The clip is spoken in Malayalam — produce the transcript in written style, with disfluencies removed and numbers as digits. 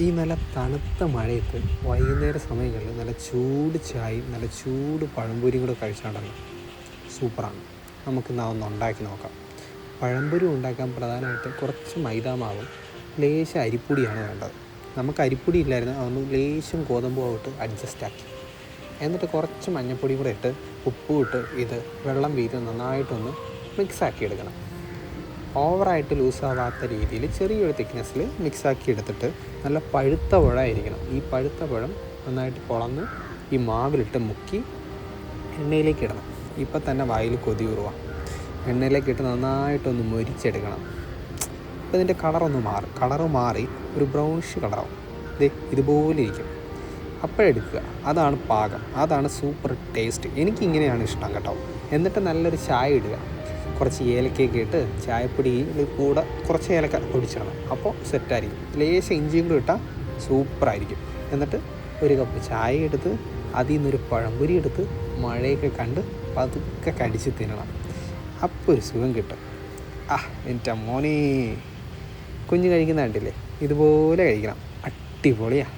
ഈ നല്ല തണുത്ത മഴയത്ത് വൈകുന്നേര സമയങ്ങളിൽ നല്ല ചൂട് ചായയും നല്ല ചൂട് പഴംപൊരിയും കൂടെ കഴിച്ചാണ്ടല്ലോ സൂപ്പറാണ്. നമുക്കിന്ന് അതൊന്ന് ഉണ്ടാക്കി നോക്കാം. പഴംപൊരി ഉണ്ടാക്കാൻ പ്രധാനമായിട്ട് കുറച്ച് മൈദാമാവും ലേശം അരിപ്പൊടിയാണ് വേണ്ടത്. നമുക്ക് അരിപ്പൊടി ഇല്ലായിരുന്നു, അതൊന്ന് ലേശം ഗോതമ്പ് മാവിട്ട് അഡ്ജസ്റ്റ് ആക്കി, എന്നിട്ട് കുറച്ച് മഞ്ഞൾപ്പൊടി കൂടെ ഇട്ട് ഉപ്പും ഇട്ട് ഇത് വെള്ളം വീതി നന്നായിട്ടൊന്ന് മിക്സാക്കി എടുക്കണം. ഓവറായിട്ട് ലൂസാവാത്ത രീതിയിൽ ചെറിയൊരു തിക്നെസ്സിൽ മിക്സാക്കി എടുത്തിട്ട് നല്ല പഴുത്ത പഴമായിരിക്കണം. ഈ പഴുത്ത പഴം നന്നായിട്ട് പൊളന്ന് ഈ മാവിലിട്ട് മുക്കി എണ്ണയിലേക്ക് ഇടണം. ഇപ്പം തന്നെ വായിൽ കൊതി ഉറുവാ. എണ്ണയിലേക്ക് ഇട്ട് നന്നായിട്ടൊന്ന് മൊരിച്ചെടുക്കണം. അപ്പോൾ ഇതിൻ്റെ കളറ് മാറി ഒരു ബ്രൗണിഷ് കളറാവും. ഇതുപോലെ ഇരിക്കും. അപ്പോഴെടുക്കുക. അതാണ് പാകം, അതാണ് സൂപ്പർ ടേസ്റ്റ്. എനിക്കിങ്ങനെയാണ് ഇഷ്ടം കേട്ടോ. എന്നിട്ട് നല്ലൊരു ചായ ഇടുക. കുറച്ച് ഏലക്കയൊക്കെ ഇട്ട് ചായപ്പൊടിയിൽ കൂടെ കുറച്ച് ഏലക്ക പൊടിച്ചിടണം. അപ്പോൾ സെറ്റായിരിക്കും. ലേശം ഇഞ്ചിയും കൂടെ ഇട്ടാൽ സൂപ്പറായിരിക്കും. എന്നിട്ട് ഒരു കപ്പ് ചായ എടുത്ത് അതിൽ നിന്നൊരു പഴംപൊരി എടുത്ത് മഴയൊക്കെ കണ്ട് പതുക്കെ കടിച്ച് തിന്നണം. അപ്പോൾ ഒരു സുഖം കിട്ടും. എൻ്റെ മോനെ, കുഞ്ഞ് കഴിക്കുന്ന കണ്ടില്ലേ, ഇതുപോലെ കഴിക്കണം. അടിപൊളിയാണ്.